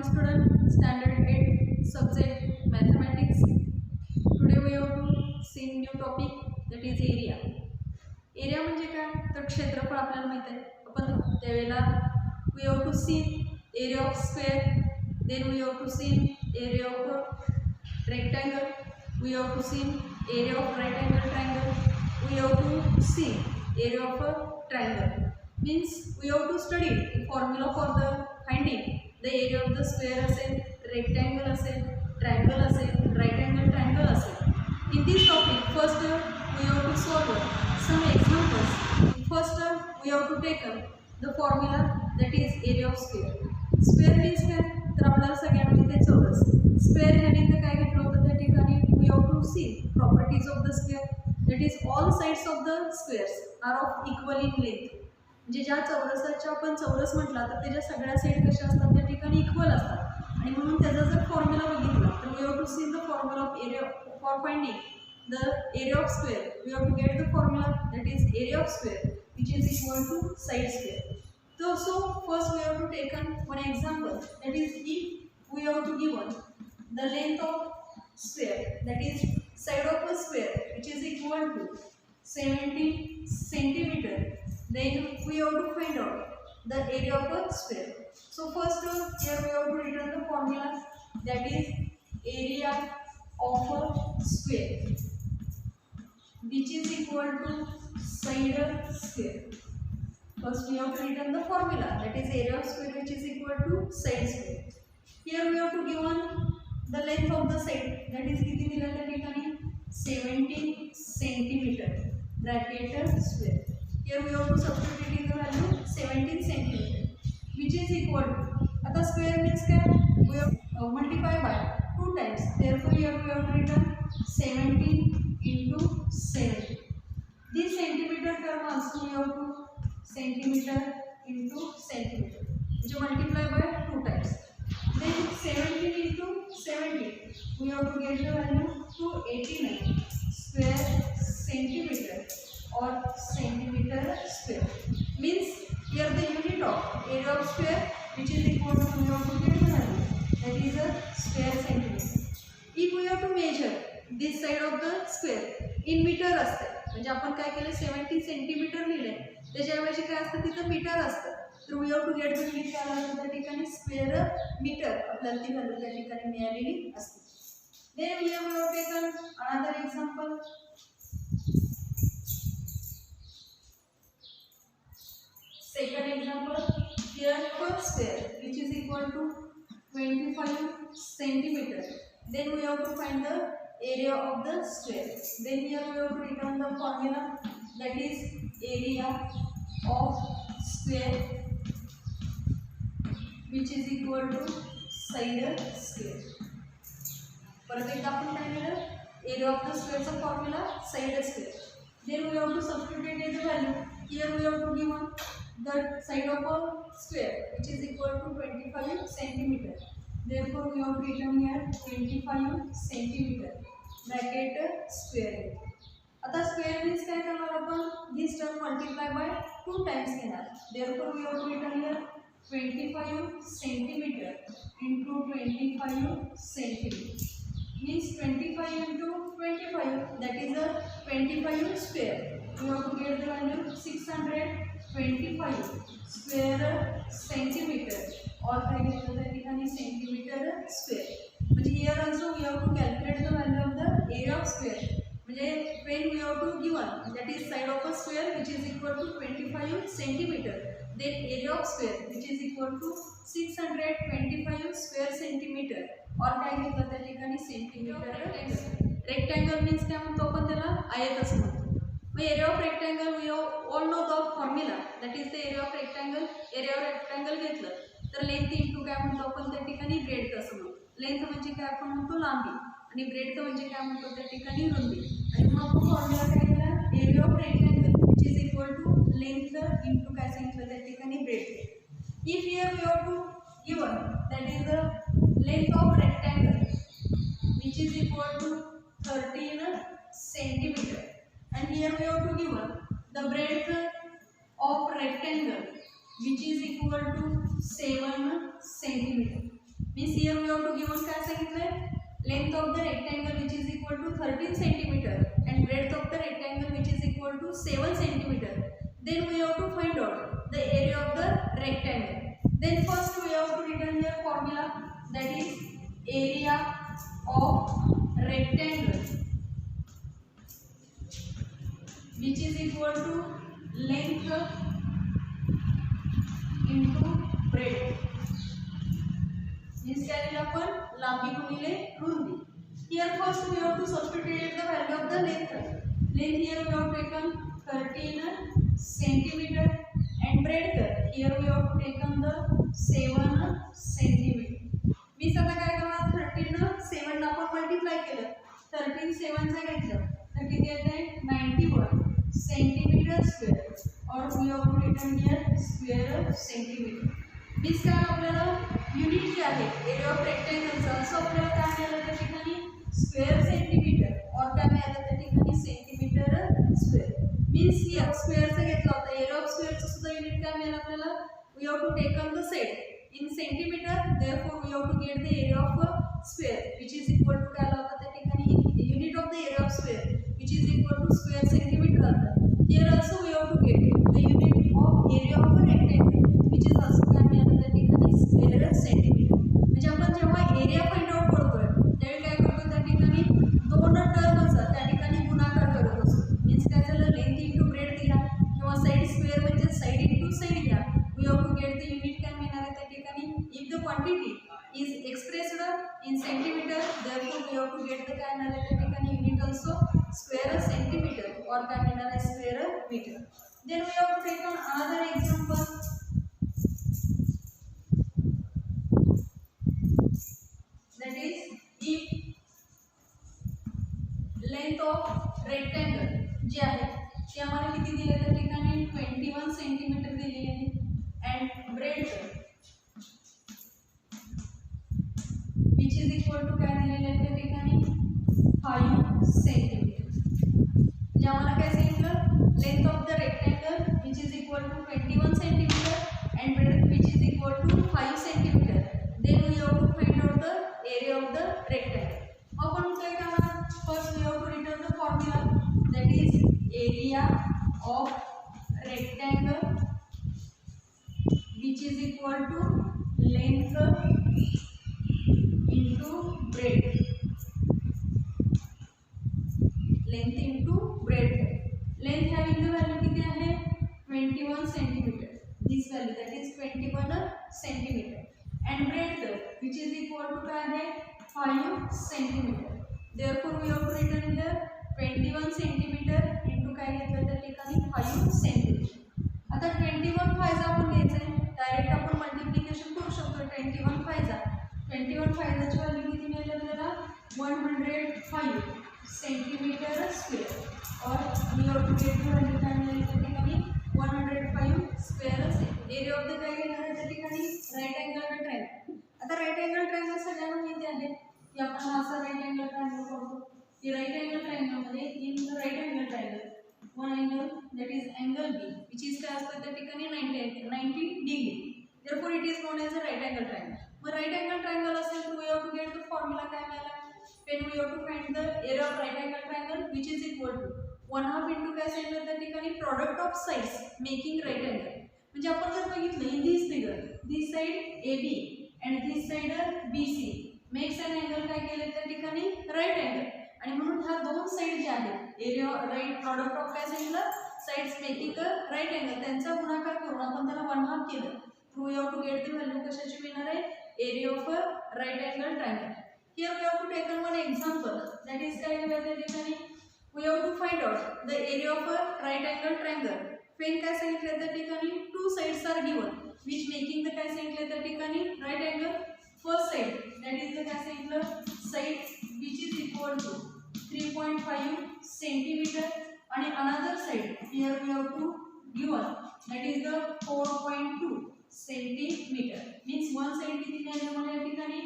morning student, standard 8 subject mathematics. Today we have to see new topic, that is area. Area म्हणजे काय तर क्षेत्रफळ आपल्याला माहित आहे. आपण त्यावेळेला we have to see area of square, then we have to see area of rectangle, we have to see area of right angle triangle, we have to see area of a triangle. Means we have to study formula for the finding the area of the square असेल, rectangle असेल, triangle असेल, right angle triangle असेल. In this topic, first we have to solve some examples. First we have to take the formula, that is area of square. Square means काय तर आपल्याला सगळ्यांना माहिती आहे चौरस. Square ह्याने तर काय घेतलं होतं त्या ठिकाणी we have to see properties of the square, that is all sides of the squares are of equal in length. म्हणजे ज्या चौरसाच्या आपण चौरस म्हटला तर त्याच्या सगळ्या साईड कशा असतात त्या ठिकाणी इक्वल असतात आणि म्हणून त्याचा जर फॉर्म्युला बघितला तर we have to see the formula of area for finding the area of square. We have to get the formula, that is area of square which is equal to side square. So first we have to take one example, that is if we have to given the length of square, that is side of a square which is equal to 70 centimeter, then we have to find out the area of a square. So first here we have to write the formula, that is area of a square which is equal to side square. First we have to write the formula, that is area of square which is equal to side square. Here we have to given the length of the side, that is किती दिलं त्या ठिकाणी 70 centimeter bracket square. Here we have to substitute in the value 17 centimeter which is equal to, आता square means काय we have multiply by 2 times, therefore here we have to write 17 into 70. This centimeter term also we have to centimeter into centimeter, which multiply by 2 times. Then 17 into 70, we have to get the value 289 square centimeter or centimeter square. Means here the unit of area of square which is equal to, we have to get the value, that is a square centimeter. If we have to measure this side of the square in meter असते, म्हणजे आपण काय केलं 70 centimetre लिहिले त्याच्याऐवजी काय असतं तिथं मीटर असतं, तर we have to get the unit काय आलं त्या ठिकाणी स्क्वेअर मीटर आपल्याला ती व्हॅल्यू त्या ठिकाणी मिळालेली असते. Then we have taken another example. Second example, here first square which is equal to 25 centimeter. Then we have to find the area of the square. Then here we have to return the formula, that is area of square which is equal to side square. परत एकदा आपण काय केलं, area of the square चा formula side square. Then we have to substitute the value. Here we have to give the side of a square which is equal to 25 centimeter. Therefore we have written here 25 centimeter bracket square. आता square means काय करणार आपण, this term multiply by 2 times घेणार. Therefore we have written here 25 centimeter into 25 centimeter. Means 25 into 25, that is a 25 square. We have to get the value 625 square centimeter or काय घेतलं त्या ठिकाणी centimeter square. म्हणजे here also we have to calculate the value of the area of square. म्हणजे when we have to given, that is side of a square which is equal to 25 centimeter, then area of square which is equal to 625 square centimeter और काय घेतलं त्या ठिकाणी centimetre. Rectangle means काय म्हणतो आपण त्याला, आयत असं म्हणतो. मग area of rectangle we all know the formula, that is the area of rectangle. Area of rectangle घेतलं तर लेंथ इंटू काय म्हणतो आपण त्या ठिकाणी ब्रेड असं म्हणतो. लेंथ म्हणजे काय आपण म्हणतो लांबी आणि ब्रेड म्हणजे काय म्हणतो त्या ठिकाणी रुंदी. आणि मग आपण फॉर्म्युला काय केला, area of rectangle which is equal to length into काय सांगितलं त्या ठिकाणी breadth. If here we have to given, that is the length of rectangle which is equal to 13 centimeter, and here we have to given the breadth of rectangle which is equal to 7 centimeter. Means here we have to given काय सांगितलंय, length of the rectangle which is equal to 13 centimetre and breadth of the rectangle which is equal to 7 centimetre. Then we have to find out the area of the rectangle. Then first we have to written here formula, that is area of rectangle which is equal to length into breadth. Means काय दिलं आपण, लांबी गुणिले रुंदी. Here first we have to substitute the value of the length. Length here we have taken 13 centimeter and breadth here we have taken the 7 centimeter. मी आता काय करणार, 13 7 आपण मल्टिप्लाय केलं, 13 7 चा घेतलं तर किती येते 91 सेंटीमीटर स्क्वेअर, और we have written here square centimetre. Means काय आपल्याला युनिट जे आहे एरिया ऑफ रेक्टँगलचा, असं आपल्याला काय मिळालं त्या ठिकाणी स्क्वेअर सेंटीमीटर, और काय मिळालं त्या ठिकाणी सेंटीमीटर स्क्वेअर. मीन्स हियर स्क्वेअरचा घेतला होता, एरिया ऑफ स्क्वेअरचं सुद्धा युनिट काय मिळालं आपल्याला, we have to taken the side in centimetre, therefore we have to get the area of square which is equal to काय आला होता त्या ठिकाणी unit of the area of square which is equal to square centimeter आला. Here also we have to get the unit of area of a rectangle which is also काय मिळालं त्या ठिकाणी स्क्वेअर सेंटीमीटर. म्हणजे आपण जेव्हा एरिया फाइंड आउट करतोय त्यावेळी काय करतो, त्या ठिकाणी दोन टर्म असतात त्या ठिकाणी गुणाकार करत असतो. मीन्स काय झालं, लेंथ इंटू ब्रेड्थ घ्या किंवा साइड स्क्वेअर म्हणजे साइड इंटू साइड घ्या, we have to get the unit काय मिळणार आहे त्या ठिकाणी. If the quantity is expressed in centimetre, therefore we have to get the काय मिळणार आहे त्या ठिकाणी युनिट ऑल्सो स्क्वेअर सेंटीमीटर, और काय मिळणार आहे square metre. Then we have to taken another example, that is if length of rectangle जे आहे ते आम्हाला किती दिले त्या ठिकाणी 21 सेंटीमीटर दिली आहे and breadth which is equal to काय दिलेलं आहे त्या ठिकाणी 5 सेंटीमीटर. म्हणजे आम्हाला काय सांगितलं, length of the rectangle which is equal to 21 centimetre and breadth which is equal to 5 centimetre. Then we have to find out the area of the rectangle. आपण काय करणार, first we have to return the formula, that is area of rectangle which is equal to length into breadth, length into breadth. Length having the value किती आहे 21 centimeter, this value that is 21 centimeter, and breadth which is equal to काय आहे 5 centimeter. Therefore we have to return here 21 centimeter into काय घेतलं त्या ठिकाणी 5 centimeter. आता 21 फायजा आपण घ्यायचं आहे, डायरेक्ट आपण मल्टिप्लिकेशन करू शकतो. 21 फायजाची व्हॅल्यू किती मिळेल आपल्याला 105 सेंटीमीटर स्क्वेअर, और we have to get the value काय मिळेल त्या ठिकाणी 105 स्क्वेअर असेल. एरिया ऑफ द काय घेणार आहे त्या ठिकाणी राईट अँगल ट्रायंगल. आता राईट अँगल ट्रायंगल सगळ्यांना माहिती आहे की आपण असा राईट अँगल ट्रायंगल करतो की राईट अँगल ट्रायंगल मध्ये in the right angle triangle one angle that is angle B which is काय असतं त्या ठिकाणी 90 degree. Therefore it is known as a right angle triangle. मग राईट अँगल ट्रायंगल असेल तर we have to get the formula काय मिळाला, when we have to find the area of right angle triangle which is equal to 1/2 into काय सांगितलं त्या ठिकाणी product of sides making right angle. म्हणजे आपण जर बघितलं in this figure, this side AB and this side BC makes an angle काय केलं त्या ठिकाणी राईट अँगल. आणि म्हणून ह्या दोन साइड ज्या आहेत एरिया राईट प्रोडक्ट ऑफ काय सांगितलं sides making a right angle, त्यांचा गुणाकार करून आपण त्याला 1/2 केलं. We have to get the value कशाची मिळणार आहे, area of a right angle triangle. Here we have to take one example, that is काय दिलं त्या ठिकाणी we have to find out the area of a right angle triangle. When काय सांगितलं त्या ठिकाणी two sides are given which making the काय सांगितलं त्या ठिकाणी right angle. First side that is the काय सांगितलं side which is equal to 3.5 centimeter आणि another side here we have to given that is the 4.2 centimeter. Means one side किती मिळाली मला या ठिकाणी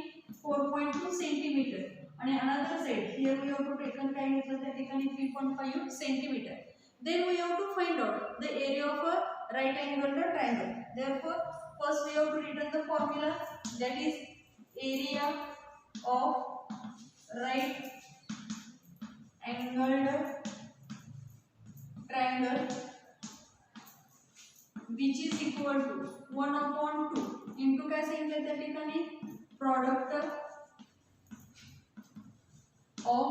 4.2 centimeter आणि another side here we have to taken काय घेतलं त्या ठिकाणी 3.5 centimeter. Then we have to find out the area of a right angle triangle. Therefore first we have to return the formula, that is area of right angled triangle which is equal to 1/2 into काय सांगितलं त्या ठिकाणी product of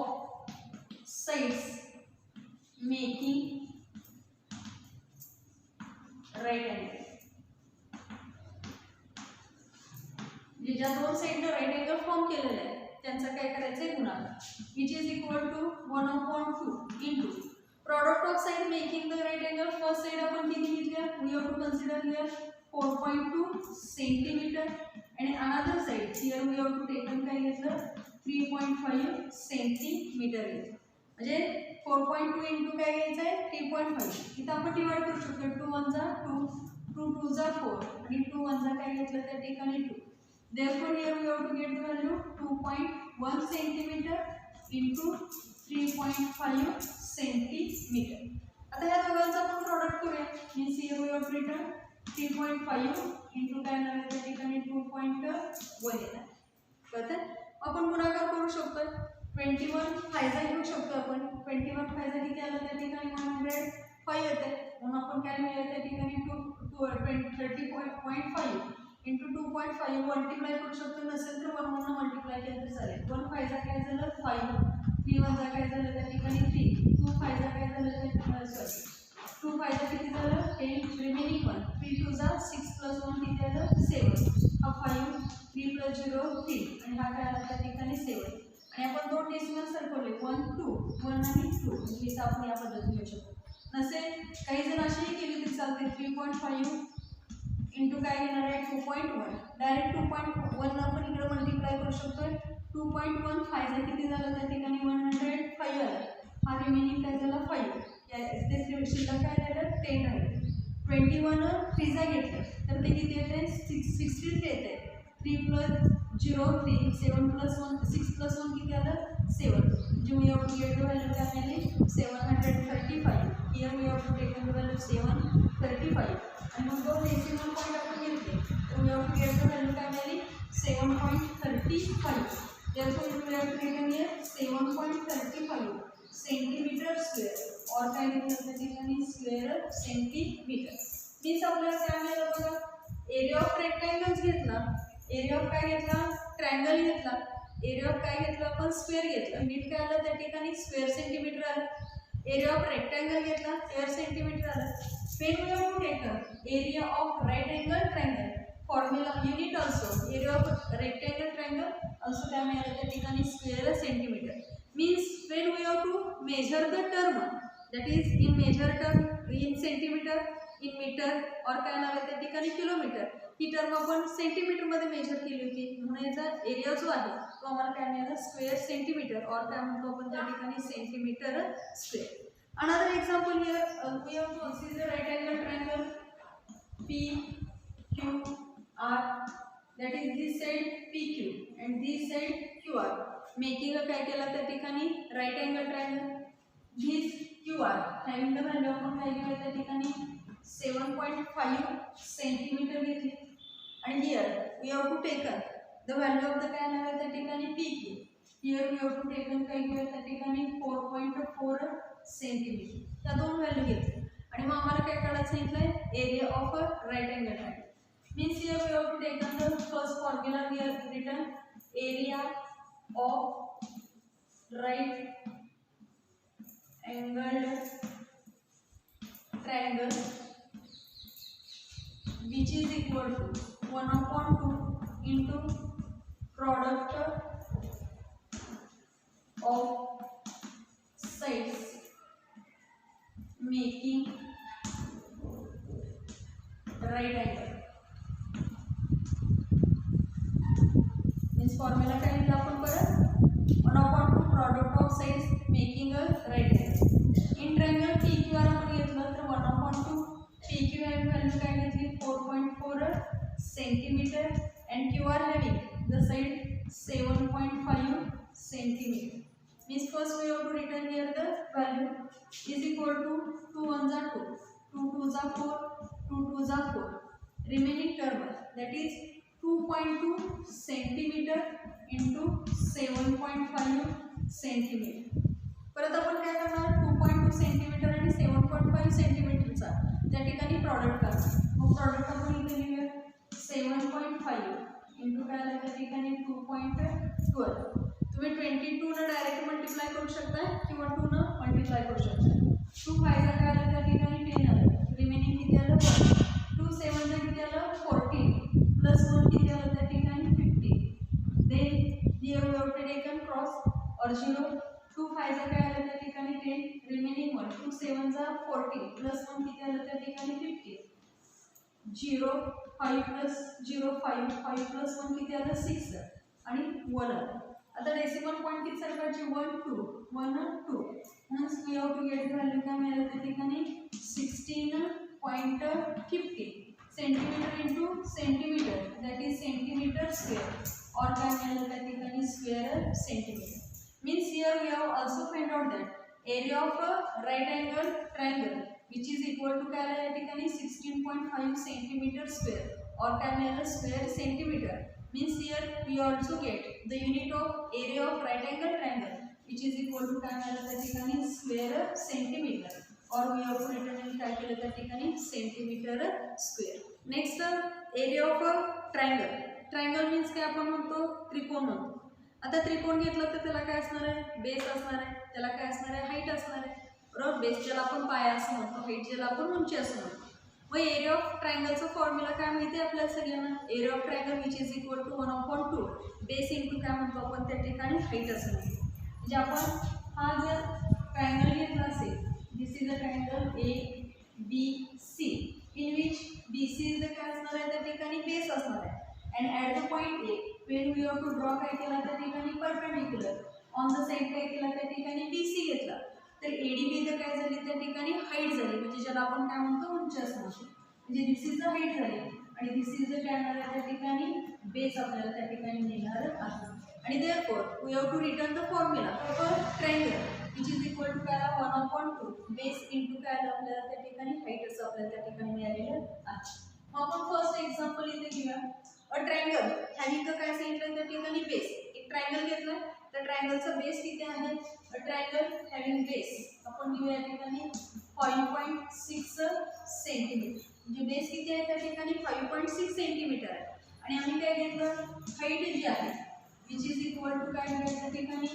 sides making right angle. ज्या दोन साइडने right angle form केलेला आहे त्यांचा काय करायचं आहे गुणाकार which is equal to 1/2 into product of side making the right angle. first side आपण किती घेतल्या we have to consider here 4.2 centimeter and another side here we have to taken काय घेतलं 3.5 centimeter घेतलं म्हणजे 4.2 into काय घ्यायचं आहे 3.5. इथं आपण डिवाइड करू शकतो 2 1 जा 2 2 2 जा 4 आणि 2 1 जा काय घेतलं त्या ठिकाणी 2. Therefore, here we have to get the value 2.1 centimeter into 3.5 centimeter. आता या दोघांचा आपण प्रोडक्ट करूया. Means here we have written 3.5 into काय येणार त्या ठिकाणी 2.1 येणार. कळतं? आपण गुणाकार करू शकतो. 21 फायदा घेऊ शकतो आपण. 21 फायदा किती आला त्या ठिकाणी 105 येते. म्हणून आपण काय मिळेल त्या ठिकाणी 30.5 into 2.5 मल्टिप्लाय करू शकतो. नसेल तर 1 म्हणून मल्टिप्लाय केलं तर चालेल. 1 5 चा काय झालं 5 3 1 चा काय झालं त्या ठिकाणी 3 2 5 चा काय झालं सॉरी 2 5 चा किती झालं 10 रिमेनिंग 1 3 2 चा 6 + 1 किती आलं 7 हा 5 3 + 0 3 आणि हा काय आला त्या ठिकाणी 7 आणि आपण दोन डेसिमल सरकवले 1 2 1 आणि 2 म्हणजे आपण या पद्धतीने घेऊ शकतो. नसेल काही जण अशीही केली तरी चालते 3.5 इंटू काय घेणार आहे 2.1 डायरेक्ट 2.1 आपण इकडे मल्टिप्लाय करू शकतो. 2.1 फायदा किती झालं त्या ठिकाणी 105 आलं. हा रिमेनिंग काय झालं 5 ते शिल्लक काय राहिलं 10 राहिलं. 21 3 जा घेतलं तर ते किती येते 16 येते. 3 + 0 3 7 + 1 6 + 1 किती आलं 7. म्हणजे we have to get the value काय मिळाली 735. here we have to take the value 735 आणि मग दोन डेसिमल पॉईंट आपण घेतले तर we have to get the value काय मिळाली 7.35. therefore we have to take here 7.35 centimetre square और काय घेतलं त्या ठिकाणी स्क्वेअर सेंटीमीटर. मीन्स आपल्याला काय मिळालं बघा एरिया ऑफ रेक्टँगल्स घेतला. एरिया ऑफ काय घेतला ट्रायंगल घेतला. एरिया ऑफ काय घेतलं आपण स्क्वेअर घेतलं. नीट काय आलं त्या ठिकाणी स्क्वेअर सेंटीमीटर आलं. एरिया ऑफ रेक्टँगल घेतला स्क्वेअर सेंटीमीटर आलं. when we have to take area of right angle triangle formula unit also area of rectangle triangle also काय मिळालं त्या ठिकाणी square centimetre. means when we have to measure the term that is in measure term in centimeter in meter और काय नाव त्या ठिकाणी kilometre ही term आपण centimetre मध्ये मेजर केली होती. म्हणून याचा एरिया जो आहे तो आम्हाला काय मिळाला स्क्वेअर सेंटीमीटर और काय म्हणतो आपण त्या ठिकाणी centimeter square. Another example here we have to consider right angle triangle PQR that is this side PQ and this side QR making a काय केला त्या ठिकाणी right angle triangle. this QR having the value आपण काय घेऊया त्या ठिकाणी 7.5 centimetre घेतली and here we have to take the value of the काय नाव त्या ठिकाणी PQ. here we have to take काय घेऊया त्या ठिकाणी 4.4 सेंटीमीटर. त्या दोन व्हॅल्यू घेतली आणि मग आम्हाला काय काढायचं सांगितलंय area of a right angle triangle. Means here we have to take the first formula we have written area of right angle triangle which is equal to 1/2 into product of sides making right angle. means formula काय लिहिला आपण परत 1/2 product of sides making a right angle. in triangle PQR आपण घेतलं तर 1/2 PQR value काय घेतली 4.4 centimetre and QR having the side 7.5 centimeter. means first we have to return here the value is equal to 2 1 जा 2 2 2 जा 4 2 2 जा 4 remaining term that is 2 2.2 centimetre into 7.5 centimetre. परत आपण काय करणार 2.2 सेंटीमीटर आणि 7.5 सेंटीमीटरचा त्या ठिकाणी प्रॉडक्ट करणार. मग प्रॉडक्ट आपण इथे लिहूया 7.5 इंटू काय आलं त्या ठिकाणी 2.12. तुम्ही 22 न डायरेक्ट मल्टिप्लाय करू शकता किंवा 2 न मल्टिप्लाय करू शकता. 2 फायदा काय आलं त्या ठिकाणी 10 आलं. रिमेनिंग किती आलं 1. 2 7 ला किती आलं 14 प्लस 1 किती आलं त्या ठिकाणी 50. Then here we have taken cross और 0. 2 फायदा काय आलं त्या ठिकाणी 10 रिमेनिंग 1. 2 7 जा 40 प्लस 1 किती आलं त्या ठिकाणी 50. 0 5 प्लस 0 5 5 प्लस 1 किती आलं 6 आणि 1 आलं. आता डेसिमल पॉईंट किती सरकायची 1 2 1 2. Hence we have to get value काय मिळालं त्या ठिकाणी 16.50 centimetre into centimetre that is centimetre square और काय मिळालं त्या ठिकाणी square centimetre. Means here we have also find out that area of a right angle triangle which is equal to काय आलं या ठिकाणी 16.5 सेंटीमीटर स्क्वेअर और काय मिळालं square centimetre. Means here we also get the unit of area of right angle triangle which is equal to काय मिळालं त्या ठिकाणी square centimeter or we have to written काय केलं त्या ठिकाणी centimeter square. Next area of a triangle. Triangle means काय आपण म्हणतो त्रिकोण म्हणतो. आता त्रिकोण घेतलं तर त्याला काय असणार आहे बेस असणार आहे. त्याला काय असणार आहे हाईट असणार आहे बरोबर. बेस ज्याला आपण पाया असं म्हणतो हाईट ज्याला आपण उंची असं म्हणतो. मग एरिया ऑफ ट्रायंगलचा फॉर्म्युला काय माहिती आहे आपल्याला सगळ्यांना area of triangle which is equal to 1/2 base into काय म्हणतो आपण त्या ठिकाणी हाईट असं म्हणतो. म्हणजे आपण हा जर ट्रायंगल घेतला असेल this is a triangle A B C in which B C is the काय असणार आहे त्या ठिकाणी बेस असणार आहे. And at the point A when we have to draw काय केला त्या ठिकाणी परपेंडिक्युलर ऑन द साईड काय केला त्या ठिकाणी बी सी घेतला तर एडीबी तर काय झाली त्या ठिकाणी हाईट झाली म्हणजे ज्याला आपण काय म्हणतो उंची असं म्हणतो. म्हणजे दिस इज द हाईट झाली आणि दिस इज द काय येणार आहे त्या ठिकाणी बेस आपल्याला त्या ठिकाणी मिळणार आहे. आणि therefore we have to return the formula for triangle which is equal to काय 1/2 बेस इंटू काय आलं आपल्याला त्या ठिकाणी हाईट असं आपल्याला त्या ठिकाणी मिळालेलं आहे. मग आपण फर्स्ट एक्झाम्पल इथे घेऊया. अ ट्रायंगल ह्यानी तर काय सांगितलं त्या ठिकाणी बेस. एक ट्रायंगल घेतलं तर ट्रायंगलचा बेस किती आहे अ ट्रायंगल हॅविंग बेस आपण घेऊया या ठिकाणी 5.6 सेंटीमीटर. म्हणजे बेस किती आहे त्या ठिकाणी 5.6 सेंटीमीटर आहे. आणि आम्ही काय घेतलं हाईट जी आहे विच इज इक्वल टू काय घेतलं त्या ठिकाणी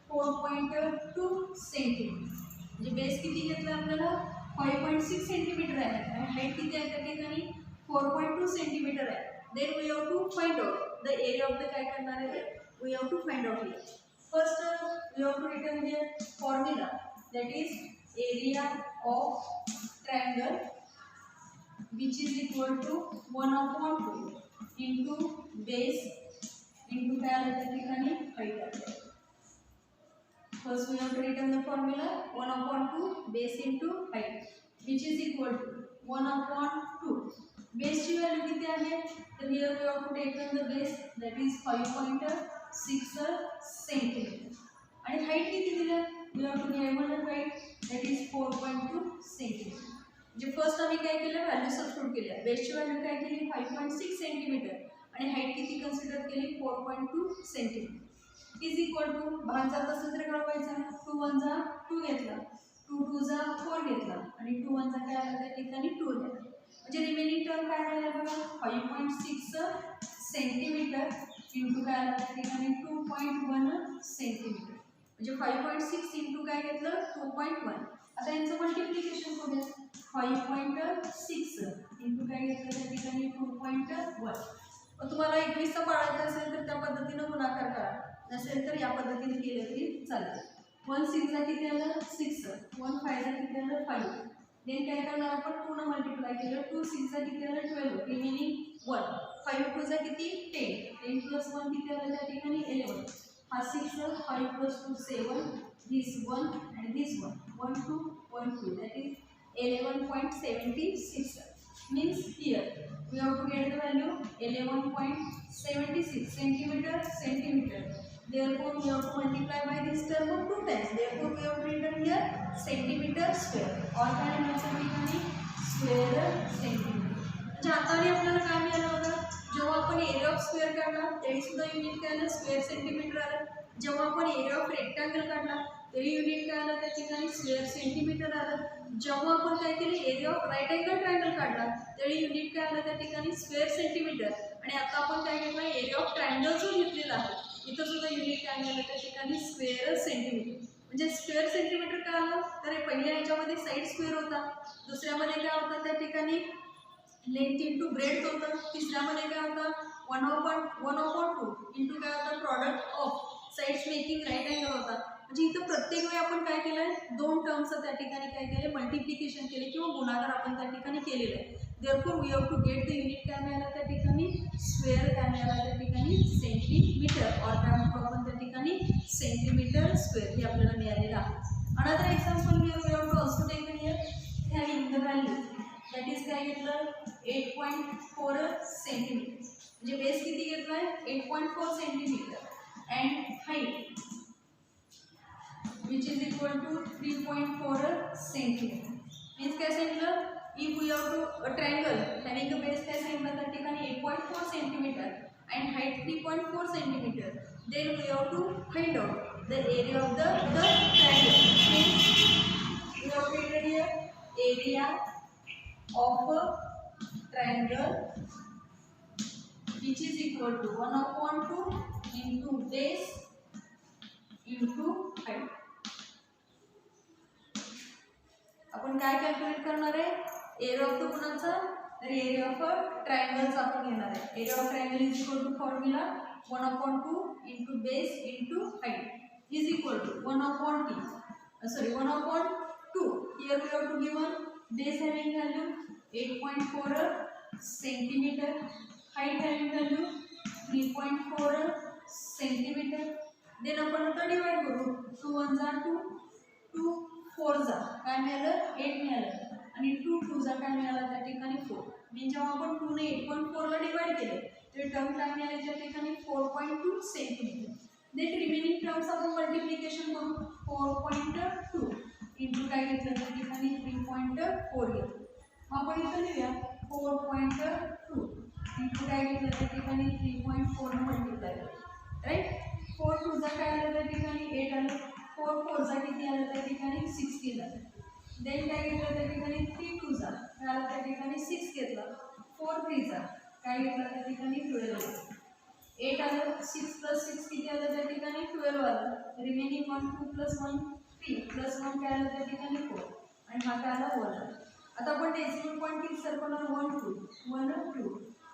4.2 सेंटीमीटर. म्हणजे बेस किती घेतलं आपल्याला 5.6 सेंटीमीटर आहे आणि हाईट किती आहे त्या ठिकाणी 4.2 सेंटीमीटर आहे. Then we have to find out the area of the काय करणार आहे we have to find out here. First we have to return here formula that is area of triangle which is equal to 1/2 into base into काय आलं त्या ठिकाणी height आहे. First we have to return the formula 1/2 base into height which is equal to 1/2. बेसची value किती आहे तर here we have to taken the base that is 5.6 centimetre आणि हाईट किती दिलं we have to given height that is 4.2 centimetre. म्हणजे first आम्ही काय केलं व्हॅल्यू सबस्टिट्यूट केल्या. बेसची व्हॅल्यू काय केली 5.6 सेंटीमीटर आणि हाईट किती कन्सिडर केली 4.2 सेंटीमीटर इज इक्वल टू भाग जात असेल तर कळवायचा 2 1 जा 2 घेतला 2 2 जा 4 घेतला आणि 2 1 जा काय आला त्या ठिकाणी 2 घेतला. म्हणजे रिमेनिंग टर्म काय राहिला बघा 5.6 सेंटीमीटर इंटू काय आला त्या ठिकाणी 2.1 सेंटीमीटर. म्हणजे 5.6 इंटू काय घेतलं 2.1. आता यांचं मल्टिप्लिकेशन करूया 5.6 इंटू काय घेतलं त्या ठिकाणी 2.1. तुम्हाला 21चा पाळायचा असेल तर त्या पद्धतीनं गुणाकार करा नसेल तर या पद्धतीने केलं तरी चालतं. 1 6 ला किती आलं 6 1 5 ला किती आलं 5. देन काय करणार आपण 2 न मल्टिप्लाय केलं 2 6 ला किती आलं 12 रिमेनिंग 1 5 2 चा किती 10 10 प्लस 1 किती आलं त्या ठिकाणी 11. हा 6 5 plus 2 7 this 1 and this 1 2 1 2 that is 11.76 means here we have to get the value 11.76 centimeter. Therefore we have to multiply by this term 2 times. Therefore we have to written here centimeter square or काय म्हणायचं ठिकाणी square centimeter. म्हणजे आता आपल्याला काय मिळालं बघा जेव्हा आपण आपण एरिया ऑफ स्क्वेअर काढला तरी सुद्धा युनिट काय आलं स्क्वेअर सेंटीमीटर आलं. जेव्हा आपण एरिया ऑफ रेक्टँगल काढला तरी युनिट काय आलं त्या ठिकाणी स्क्वेअर सेंटीमीटर आलं. जेव्हा आपण काय केलं area of right angle triangle काढला तरी युनिट काय आलं त्या ठिकाणी स्क्वेअर सेंटीमीटर. आणि आता आपण काय घेतलं एरिया ऑफ ट्रायंगल जो घेतलेला आहे इथं सुद्धा युनिट काय आलं त्या ठिकाणी स्क्वेअर सेंटीमीटर. म्हणजे स्क्वेअर सेंटीमीटर काय आलं तर पहिल्या ह्याच्यामध्ये साईड स्क्वेअर होता, दुसऱ्यामध्ये काय होता त्या ठिकाणी लेंथ इंटू ब्रेड होतं, तिसऱ्यामध्ये काय होता 1/2 इंटू काय होता product of sides making right angle होता. म्हणजे इथं प्रत्येक वेळी आपण काय केलं आहे दोन टर्म्सचं त्या ठिकाणी काय केले मल्टिप्लिकेशन केले किंवा गुणाकार आपण त्या ठिकाणी केलेलं आहे. Therefore we have to get the unit काय मिळाला त्या ठिकाणी स्क्वेअर काय मिळाला त्या ठिकाणी सेंटीमीटर और काय म्हणतो आपण त्या ठिकाणी सेंटीमीटर स्क्वेअर हे आपल्याला मिळालेलं आहे. Another example we have to also take here having the value that is काय घेतलं 8.4 सेंटीमीटर. म्हणजे बेस किती घेतला आहे 8.4 centimetre and height which is equal to 3.4 centimeter. means काय सांगितलं if we have to a triangle having a base काय सांगितलं त्या ठिकाणी 8.4 centimeter and height 3.4 centimeter, then we have to find out the area of the triangle. means we have created here area of a triangle which is equal to 1/2 into base into height. आपण काय calculate करणार आहे area of the कोणाचा तर area of ट्रायंगलचा आपण घेणार आहे. Area of triangle is equal to formula 1/2 into base into height is equal to 1/2. Here we have to give one base having value 8.4 centimeter, height having value 3.4 centimetre. देन आपण आता divide करू 2 1 जा 2 2 4 जा काय मिळालं 8 मिळालं आणि 2 2 जा काय मिळालं त्या ठिकाणी 4. म्हणजे जेव्हा आपण 2 ने 8.4 ला डिवाइड केले तर टर्म काय मिळाले त्या ठिकाणी 4.2 सेंटीमीटर. देन रिमेनिंग टर्म्स आपण मल्टिप्लिकेशन करू 4.2 इंटू काय घेतलं त्या ठिकाणी 3.4 घेतलं. मग आपण इथं लिहूया 4.2 इंटू काय घेतलं त्या ठिकाणी 3.4 ने मल्टिप्लाय करू राईट. 4 2 जा काय आलं त्या ठिकाणी 8 आलं, 4 4 जा किती आलं त्या ठिकाणी 16 आलं. देन काय घेतलं त्या ठिकाणी 3 2 जा काय आलं त्या ठिकाणी 6 घेतलं, 4 3 जा काय घेतलं त्या ठिकाणी 12 आलं, 8 आलं 6 + 6 किती आलं त्या ठिकाणी 12 आलं. रिमेनिंग 1 2 + 1 3 + 1 काय आलं त्या ठिकाणी 4 आणि हा काय आला 1 आला. आता आपण डेसिमल पॉईंट किती सरकवणार 1 2 1 2.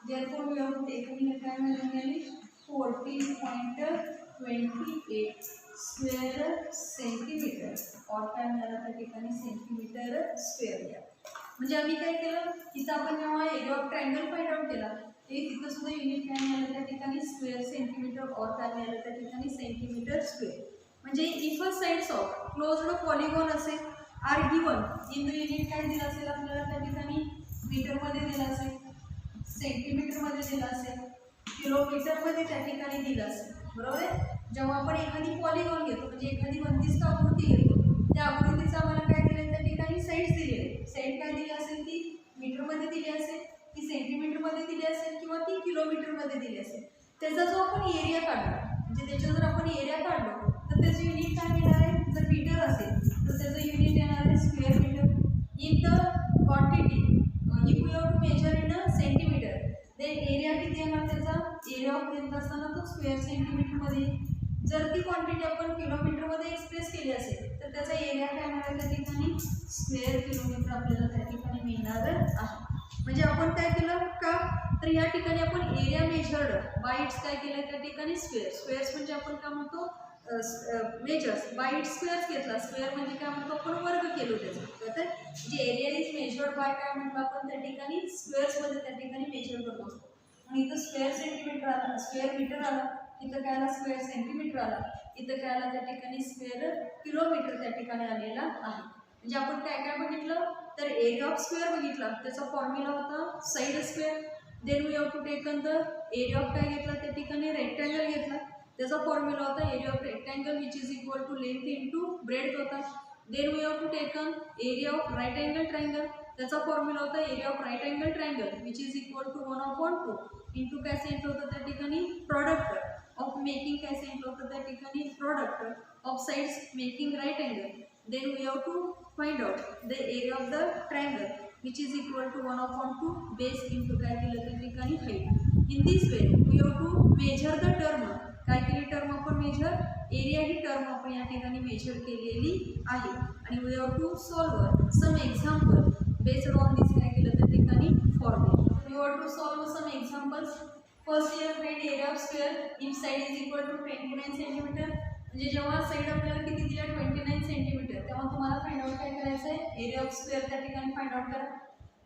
Therefore we have to take in काय मिळाली 14.28 स्क्वेअर सेंटीमीटर और काय मिळालं त्या ठिकाणी सेंटीमीटर स्क्वेअर घ्या. म्हणजे आम्ही काय केलं तिथं आपण जेव्हा area of triangle find out केला ते तिथं सुद्धा युनिट काय मिळालं त्या ठिकाणी स्क्वेअर सेंटीमीटर और काय मिळालं त्या ठिकाणी सेंटीमीटर स्क्वेअर. म्हणजे if a sides of closed polygon असेल are given in the unit काय दिलं असेल आपल्याला त्या ठिकाणी मीटरमध्ये दिलं असेल, सेंटीमीटरमध्ये दिलं असेल, किलोमीटरमध्ये त्या ठिकाणी दिलं असेल बरोबर आहे. जेव्हा आपण एखादी पॉलिगॉन घेतो म्हणजे एखादी बंदिस्त आकृती घेतो त्या आकृतीचं आम्हाला काय दिलं त्या ठिकाणी साईड्स दिलेले. साईड काय दिली असेल ती मीटरमध्ये दिली असेल, ती सेंटीमीटरमध्ये दिली असेल किंवा ती किलोमीटरमध्ये दिली असेल. त्याचा जो आपण एरिया काढला म्हणजे त्याचा जर आपण एरिया काढलो तर त्याचं युनिट काय येणार आहे जर मीटर असेल तर त्याचं युनिट येणार आहे square metre. In the quantity if you have to measure in a centimetre then area किती येणार त्याचा एरिया ऑफ लेंथ असताना तो स्क्वेअर सेंटीमीटरमध्ये. जर ती क्वांटिटी आपण किलोमीटरमध्ये एक्सप्रेस केली असेल तर त्याचा एरिया काय मिळाला त्या ठिकाणी स्क्वेअर किलोमीटर आपल्याला त्या ठिकाणी मिळणार आहे. म्हणजे आपण काय केलं का तर या ठिकाणी आपण एरिया मेजर्ड बाय इट्स काय केलं त्या ठिकाणी स्क्वेअर्स म्हणजे आपण काय म्हणतो मेजर्स बाय इट्स स्क्वेअर्स घेतला. स्क्वेअर म्हणजे काय म्हणतो आपण वर्ग केलो त्याचं तर जे एरिया इज मेजर्ड बाय काय म्हणतो आपण त्या ठिकाणी स्क्वेअर्समध्ये त्या ठिकाणी मेजर करतो. आणि इथं स्क्वेअर सेंटीमीटर आला, स्क्वेअर मीटर आला, इथं काय आला स्क्वेअर सेंटीमीटर आला, इथं काय आला त्या ठिकाणी स्क्वेअर किलोमीटर त्या ठिकाणी आलेला आहे. म्हणजे आपण काय काय बघितलं तर एरिया ऑफ स्क्वेअर बघितला त्याचा फॉर्म्युला होता side square. Then we have to taken the area of काय घेतला त्या ठिकाणी रेक्टँगल घेतला त्याचा फॉर्म्युला होता area of rectangle which is equal to length into breadth होता. Then we have to taken area of right angle triangle त्याचा formula होता area of right angle triangle which is equal to 1/2 into काय सांगितलं होतं त्या ठिकाणी product of making काय सांगितलं होतं त्या ठिकाणी product of sides making right angle. Then we have to find out the area of the triangle which is equal to 1/2 base into काय केलं त्या ठिकाणी height. In this way we have to measure the term. काय केली term आपण major, area ही term आपण या ठिकाणी मेजर केलेली आहे. आणि we have to solve some example based on this काय केलं त्या ठिकाणी formula. We have to solve some examples. First year find area of square if side is equal to 29 centimeter. म्हणजे जेव्हा साइड आपल्याला किती दिल्या 29 सेंटीमीटर तेव्हा तुम्हाला फाइंड आउट काय करायचं आहे, एरिया ऑफ स्क्वेअर त्या ठिकाणी फाइंड आउट करा.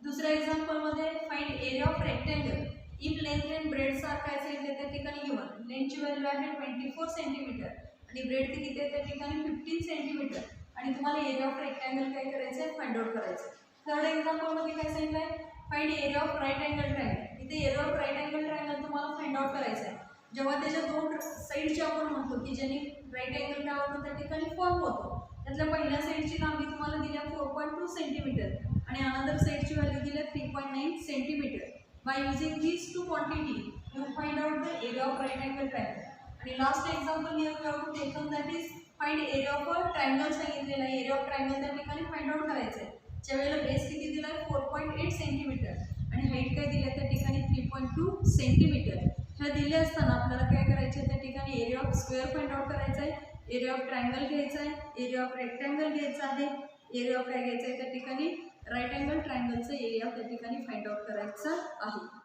दुसऱ्या एक्झाम्पलमध्ये find area of rectangle if length and breadth are काय सांगितले त्या ठिकाणी गिवन. लेंथची व्हॅल्यू आहे 24 सेंटीमीटर आणि ब्रेड किती आहे त्या ठिकाणी 15 सेंटीमीटर आणि तुम्हाला एरिया ऑफ रेक्टँगल काय करायचं आहे, फाइंड आउट करायचं. थर्ड एक्झाम्पलमध्ये काय सांगितलं आहे, find area of right angle triangle. इथे area of right angle triangle तुम्हाला फाइंड आउट करायचं आहे. जेव्हा त्याच्या दोन साईडचे आपण म्हणतो की ज्यांनी राईट अँगल काय होतो त्या ठिकाणी फॉर्म होतो, त्यातल्या पहिल्या साईडची लांबी तुम्हाला दिल्या 4.2 सेंटीमीटर आणि अनदर साईडची व्हॅल्यू दिल्या 3.9 centimetre. By using these two quantity you find out the area of right angle triangle. आणि last example here we have to take on that is find area of a triangle सांगितलेला आहे. Area of triangle त्या ठिकाणी find out करायचं आहे. ज्यावेळेला base किती दिला आहे 4.8 सेंटीमीटर आणि हाईट काय दिली आहे त्या ठिकाणी 3.2 सेंटीमीटर. ह्या दिल्या असताना आपल्याला काय करायचं आहे, त्या ठिकाणी area of square find out करायचा आहे, एरिया ऑफ ट्रायंगल घ्यायचा आहे, एरिया ऑफ रेक्टँगल घ्यायचा आहे, एरिया ऑफ काय घ्यायचं आहे त्या ठिकाणी राईट अँगल ट्रायंगलचं एरिया त्या ठिकाणी फाइंड आउट करायचा आहे.